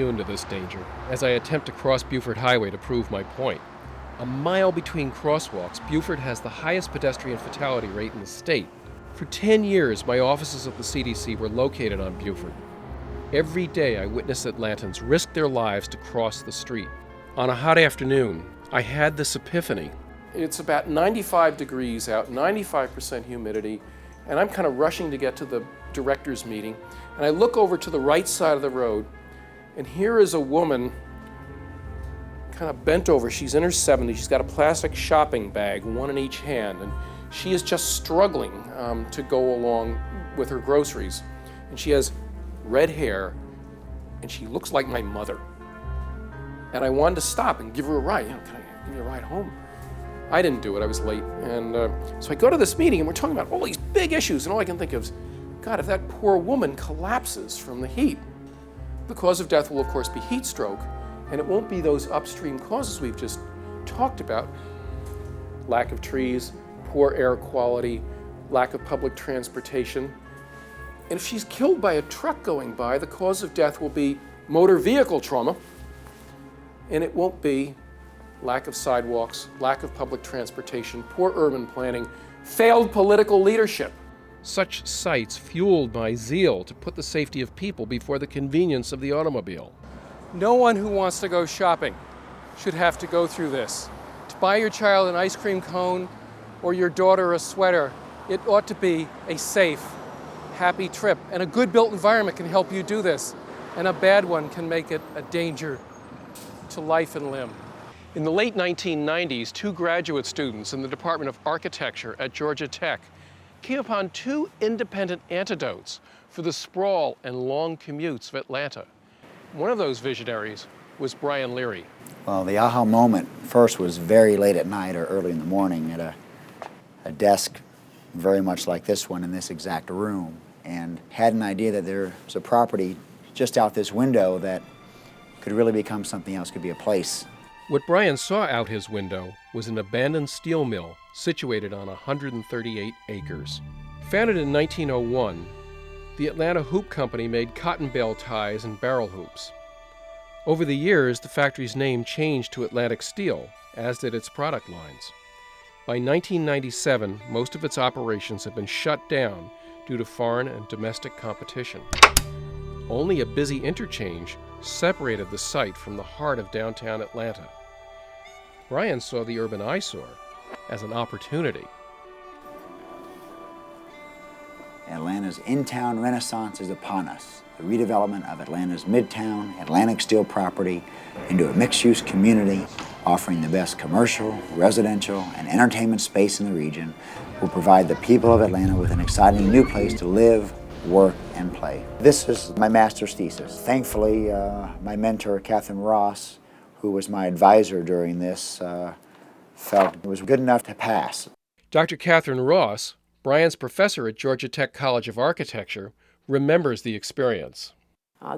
immune to this danger as I attempt to cross Buford Highway to prove my point. A mile between crosswalks, Buford has the highest pedestrian fatality rate in the state. For 10 years, my offices at the CDC were located on Buford. Every day, I witness Atlantans risk their lives to cross the street. On a hot afternoon, I had this epiphany. It's about 95 degrees out, 95% humidity, and I'm kind of rushing to get to the director's meeting. And I look over to the right side of the road, and here is a woman kind of bent over. She's in her 70s. She's got a plastic shopping bag, one in each hand, and she is just struggling to go along with her groceries. And she has red hair, and she looks like my mother. And I wanted to stop and give her a ride. Can I give you a ride home? I didn't do it. I was late. And so I go to this meeting, and we're talking about all these big issues, and all I can think of is, God, if that poor woman collapses from the heat, the cause of death will, of course, be heat stroke, and it won't be those upstream causes we've just talked about. Lack of trees, poor air quality, lack of public transportation. And if she's killed by a truck going by, the cause of death will be motor vehicle trauma, and it won't be lack of sidewalks, lack of public transportation, poor urban planning, failed political leadership. Such sites fueled my zeal to put the safety of people before the convenience of the automobile. No one who wants to go shopping should have to go through this. To buy your child an ice cream cone or your daughter a sweater, it ought to be a safe, happy trip. And a good built environment can help you do this. And a bad one can make it a danger to life and limb. In the late 1990s, two graduate students in the Department of Architecture at Georgia Tech came upon two independent antidotes for the sprawl and long commutes of Atlanta. One of those visionaries was Brian Leary. Well, the aha moment first was very late at night or early in the morning at a desk very much like this one in this exact room, and had an idea that there was a property just out this window that could really become something else, could be a place. What Brian saw out his window was an abandoned steel mill situated on 138 acres. Founded in 1901, the Atlanta Hoop Company made cotton bale ties and barrel hoops. Over the years, the factory's name changed to Atlantic Steel, as did its product lines. By 1997, most of its operations had been shut down due to foreign and domestic competition. Only a busy interchange separated the site from the heart of downtown Atlanta. Brian saw the urban eyesore as an opportunity. Atlanta's in-town renaissance is upon us. The redevelopment of Atlanta's Midtown, Atlantic Steel property into a mixed-use community offering the best commercial, residential, and entertainment space in the region will provide the people of Atlanta with an exciting new place to live, work, and play. This is my master's thesis. Thankfully, my mentor, Catherine Ross, who was my advisor during this, felt it was good enough to pass. Dr. Catherine Ross, Brian's professor at Georgia Tech College of Architecture, remembers the experience.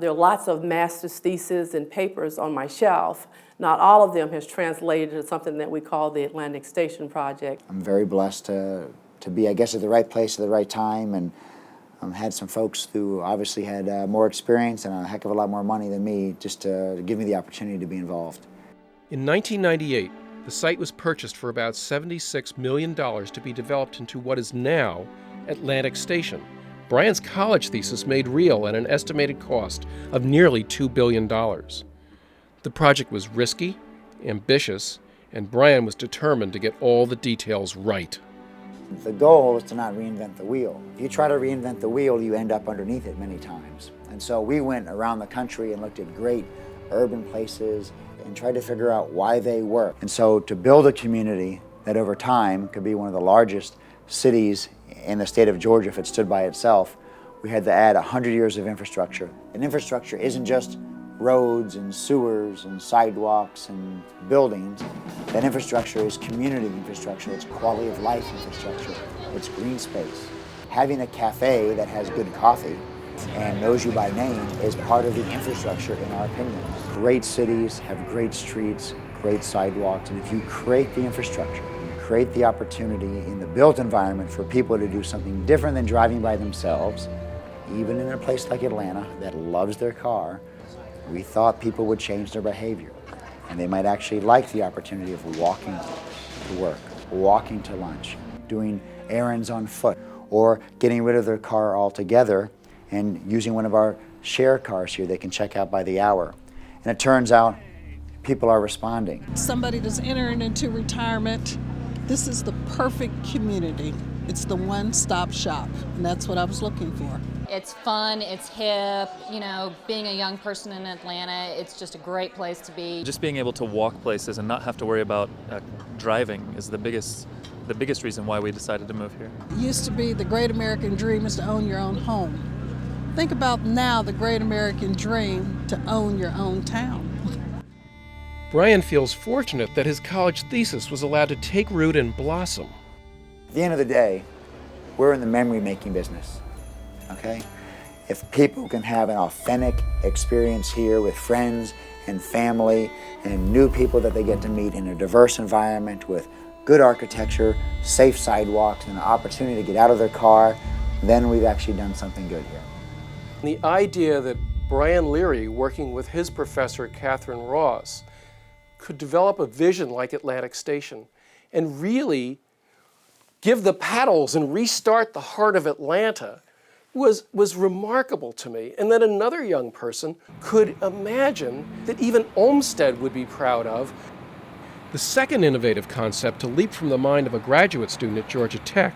There are lots of master's theses and papers on my shelf. Not all of them has translated to something that we call the Atlantic Station Project. I'm very blessed to be, I guess, at the right place at the right time, and had some folks who obviously had more experience and a heck of a lot more money than me just to give me the opportunity to be involved. In 1998, the site was purchased for about $76 million to be developed into what is now Atlantic Station. Brian's college thesis made real at an estimated cost of nearly $2 billion. The project was risky, ambitious, and Brian was determined to get all the details right. The goal is to not reinvent the wheel. If you try to reinvent the wheel, you end up underneath it many times. And so we went around the country and looked at great urban places and tried to figure out why they work. And so to build a community that over time could be one of the largest cities in the state of Georgia if it stood by itself, we had to add 100 years of infrastructure. And infrastructure isn't just roads and sewers and sidewalks and buildings. That infrastructure is community infrastructure, it's quality of life infrastructure, it's green space. Having a cafe that has good coffee and knows you by name is part of the infrastructure in our opinion. Great cities have great streets, great sidewalks, and if you create the infrastructure, you create the opportunity in the built environment for people to do something different than driving by themselves, even in a place like Atlanta that loves their car, We thought people would change their behavior, and they might actually like the opportunity of walking to work, walking to lunch, doing errands on foot, or getting rid of their car altogether and using one of our share cars here they can check out by the hour. And it turns out people are responding. Somebody that's entering into retirement, this is the perfect community. It's the one-stop shop, and that's what I was looking for. It's fun, it's hip, you know, being a young person in Atlanta, it's just a great place to be. Just being able to walk places and not have to worry about driving is the biggest reason why we decided to move here. It used to be the great American dream is to own your own home. Think about now the great American dream to own your own town. Brian feels fortunate that his college thesis was allowed to take root and blossom. At the end of the day, we're in the memory-making business, okay? If people can have an authentic experience here with friends and family and new people that they get to meet in a diverse environment with good architecture, safe sidewalks, and an opportunity to get out of their car, then we've actually done something good here. The idea that Brian Leary, working with his professor, Catherine Ross, could develop a vision like Atlantic Station and really give the paddles and restart the heart of Atlanta was remarkable to me. And then another young person could imagine that even Olmsted would be proud of. The second innovative concept to leap from the mind of a graduate student at Georgia Tech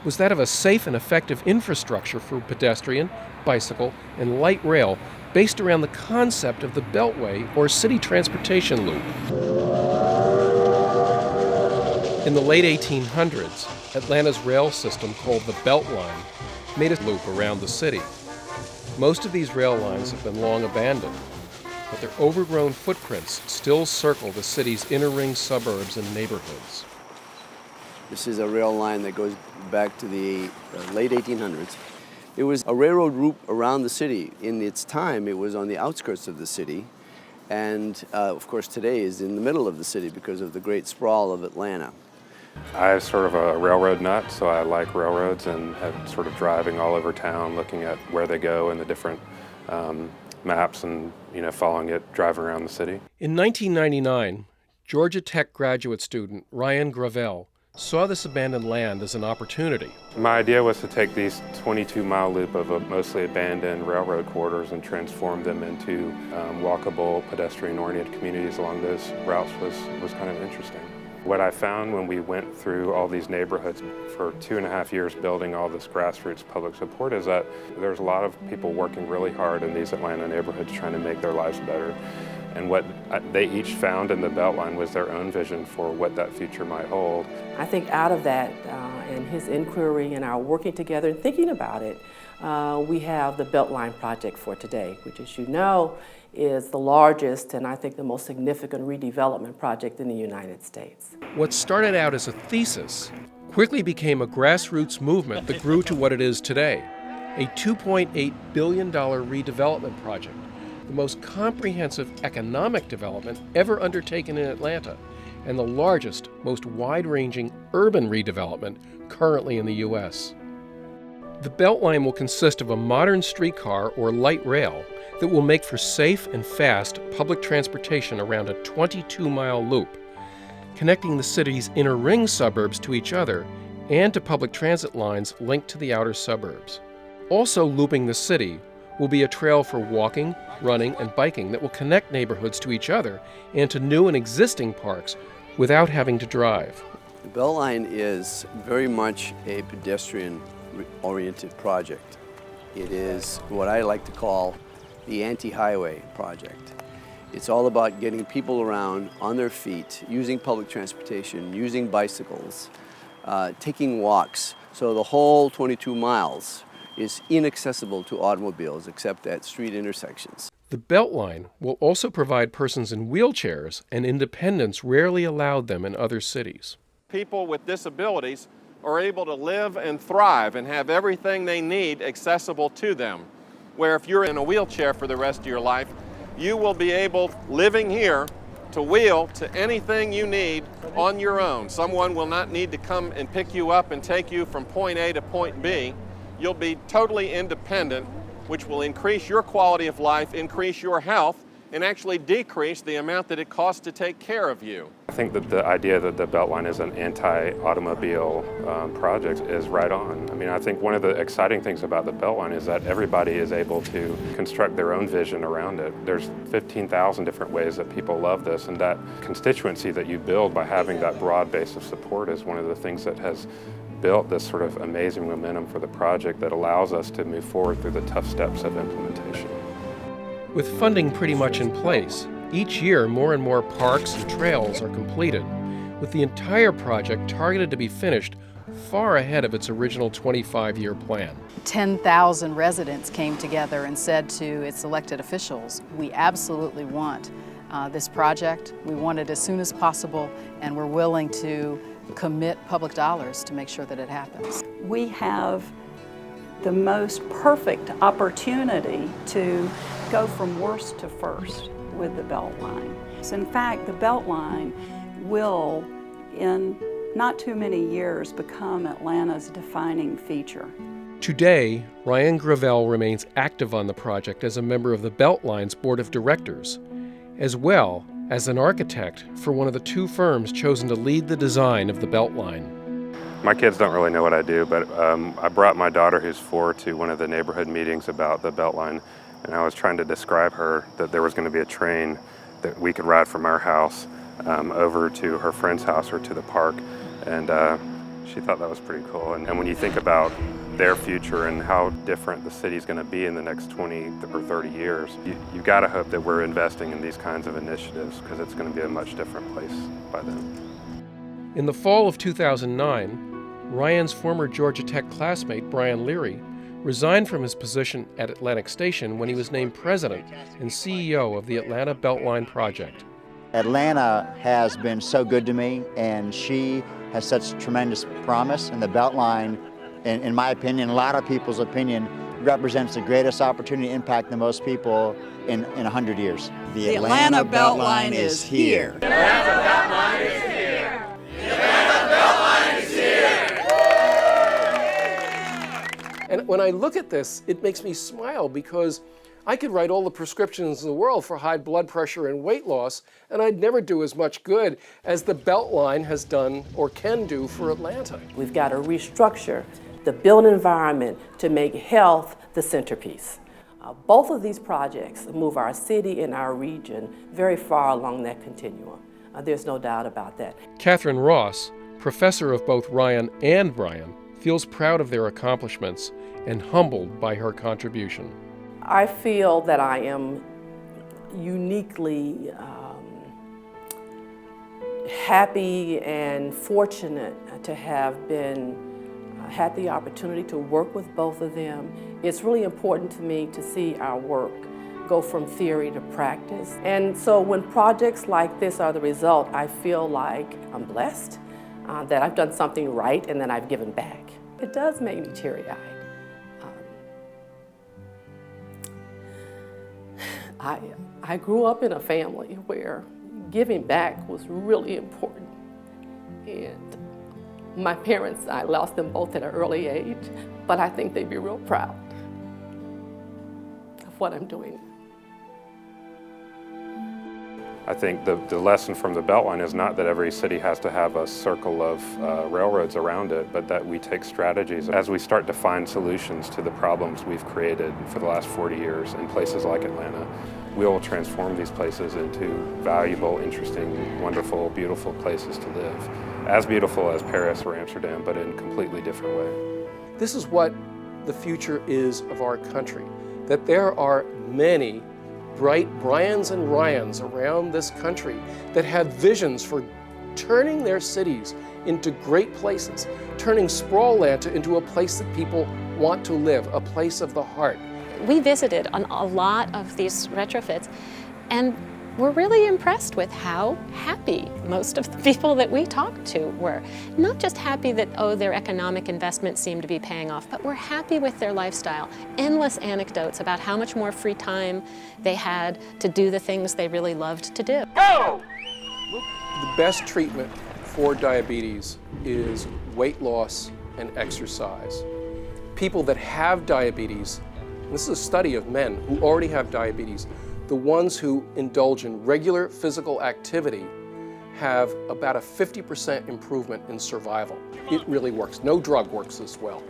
was that of a safe and effective infrastructure for pedestrian, bicycle, and light rail based around the concept of the Beltway or city transportation loop. In the late 1800s, Atlanta's rail system, called the Beltline, made a loop around the city. Most of these rail lines have been long abandoned, but their overgrown footprints still circle the city's inner ring suburbs and neighborhoods. This is a rail line that goes back to the late 1800s. It was a railroad route around the city. In its time, it was on the outskirts of the city, and of course today is in the middle of the city because of the great sprawl of Atlanta. I'm sort of a railroad nut, so I like railroads and have sort of driving all over town, looking at where they go and the different maps and, following it, driving around the city. In 1999, Georgia Tech graduate student Ryan Gravel saw this abandoned land as an opportunity. My idea was to take these 22-mile loop of mostly abandoned railroad corridors and transform them into walkable, pedestrian-oriented communities along those routes was kind of interesting. What I found when we went through all these neighborhoods for 2.5 years building all this grassroots public support is that there's a lot of people working really hard in these Atlanta neighborhoods trying to make their lives better. And what they each found in the Beltline was their own vision for what that future might hold. I think out of that and his inquiry and our working together and thinking about it, we have the Beltline project for today, which, as you know, is the largest and I think the most significant redevelopment project in the United States. What started out as a thesis quickly became a grassroots movement that grew to what it is today, a $2.8 billion redevelopment project, the most comprehensive economic development ever undertaken in Atlanta, and the largest, most wide-ranging urban redevelopment currently in the U.S. The Beltline will consist of a modern streetcar or light rail that will make for safe and fast public transportation around a 22-mile loop, connecting the city's inner ring suburbs to each other and to public transit lines linked to the outer suburbs. Also looping the city will be a trail for walking, running, and biking that will connect neighborhoods to each other and to new and existing parks without having to drive. The Beltline is very much a pedestrian-oriented project. It is what I like to call the anti-highway project. It's all about getting people around on their feet, using public transportation, using bicycles, taking walks. So the whole 22 miles is inaccessible to automobiles except at street intersections. The Beltline will also provide persons in wheelchairs an independence rarely allowed them in other cities. People with disabilities are able to live and thrive and have everything they need accessible to them. Where if you're in a wheelchair for the rest of your life, you will be able, living here, to wheel to anything you need on your own. Someone will not need to come and pick you up and take you from point A to point B. You'll be totally independent, which will increase your quality of life, increase your health, and actually decrease the amount that it costs to take care of you. I think that the idea that the Beltline is an anti-automobile project is right on. I mean, I think one of the exciting things about the Beltline is that everybody is able to construct their own vision around it. There's 15,000 different ways that people love this, and that constituency that you build by having that broad base of support is one of the things that has built this sort of amazing momentum for the project that allows us to move forward through the tough steps of implementation. With funding pretty much in place, each year more and more parks and trails are completed, with the entire project targeted to be finished far ahead of its original 25-year plan. 10,000 residents came together and said to its elected officials, we absolutely want this project. We want it as soon as possible, and we're willing to commit public dollars to make sure that it happens. We have the most perfect opportunity to go from worst to first with the Beltline. So in fact, the Beltline will, in not too many years, become Atlanta's defining feature. Today, Ryan Gravel remains active on the project as a member of the Beltline's board of directors, as well as an architect for one of the two firms chosen to lead the design of the Beltline. My kids don't really know what I do, but I brought my daughter, who's 4, to one of the neighborhood meetings about the Beltline, and I was trying to describe her that there was going to be a train that we could ride from our house over to her friend's house or to the park, and she thought that was pretty cool. And when you think about their future and how different the city's going to be in the next 20 or 30 years, you've got to hope that we're investing in these kinds of initiatives, because it's going to be a much different place by then. In the fall of 2009, Ryan's former Georgia Tech classmate, Brian Leary, resigned from his position at Atlantic Station when he was named president and CEO of the Atlanta Beltline Project. Atlanta has been so good to me, and she has such tremendous promise, and the Beltline, in my opinion, a lot of people's opinion, represents the greatest opportunity to impact the most people in 100 years. The Atlanta Beltline is here. The Atlanta Beltline is here. The Atlanta Beltline is here. And when I look at this, it makes me smile, because I could write all the prescriptions in the world for high blood pressure and weight loss, and I'd never do as much good as the Beltline has done or can do for Atlanta. We've got to restructure the built environment to make health the centerpiece. Both of these projects move our city and our region very far along that continuum. There's no doubt about that. Catherine Ross, professor of both Ryan and Brian, feels proud of their accomplishments and humbled by her contribution. I feel that I am uniquely happy and fortunate to have had the opportunity to work with both of them. It's really important to me to see our work go from theory to practice. And so when projects like this are the result, I feel like I'm blessed, that I've done something right and then I've given back. It does make me teary-eyed. I grew up in a family where giving back was really important. And my parents, I lost them both at an early age, but I think they'd be real proud of what I'm doing. I think the lesson from the Beltline is not that every city has to have a circle of railroads around it, but that we take strategies as we start to find solutions to the problems we've created for the last 40 years in places like Atlanta. We'll transform these places into valuable, interesting, wonderful, beautiful places to live. As beautiful as Paris or Amsterdam, but in a completely different way. This is what the future is of our country, that there are many bright Brians and Ryans around this country that have visions for turning their cities into great places, turning sprawl Atlanta into a place that people want to live, a place of the heart. We visited on a lot of these retrofits, and we're really impressed with how happy most of the people that we talked to were. Not just happy that, oh, their economic investment seemed to be paying off, but we're happy with their lifestyle. Endless anecdotes about how much more free time they had to do the things they really loved to do. Go! The best treatment for diabetes is weight loss and exercise. People that have diabetes, this is a study of men who already have diabetes, the ones who indulge in regular physical activity have about a 50% improvement in survival. It really works. No drug works as well.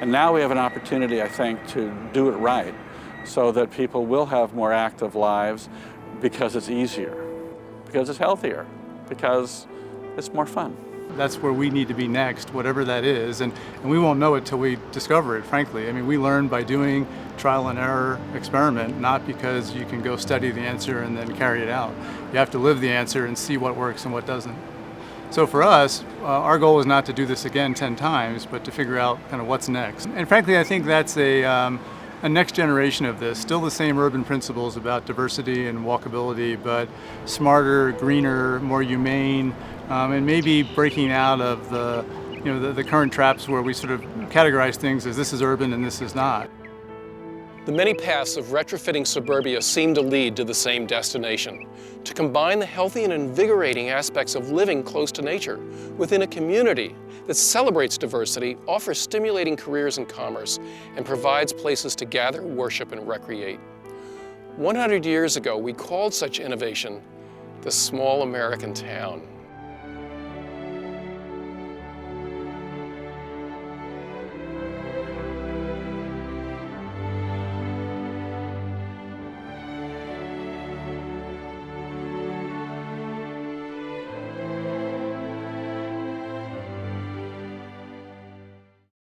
And now we have an opportunity, I think, to do it right so that people will have more active lives because it's easier, because it's healthier, because it's more fun. That's where we need to be next, whatever that is, and we won't know it till we discover it, frankly. I mean, we learn by doing trial and error experiment, not because you can go study the answer and then carry it out. You have to live the answer and see what works and what doesn't. So for us, our goal is not to do this again 10 times, but to figure out kind of what's next. And frankly, I think that's a next generation of this. Still the same urban principles about diversity and walkability, but smarter, greener, more humane, and maybe breaking out of the current traps where we sort of categorize things as this is urban and this is not. The many paths of retrofitting suburbia seem to lead to the same destination, to combine the healthy and invigorating aspects of living close to nature within a community that celebrates diversity, offers stimulating careers and commerce, and provides places to gather, worship, and recreate. 100 years ago, we called such innovation the small American town.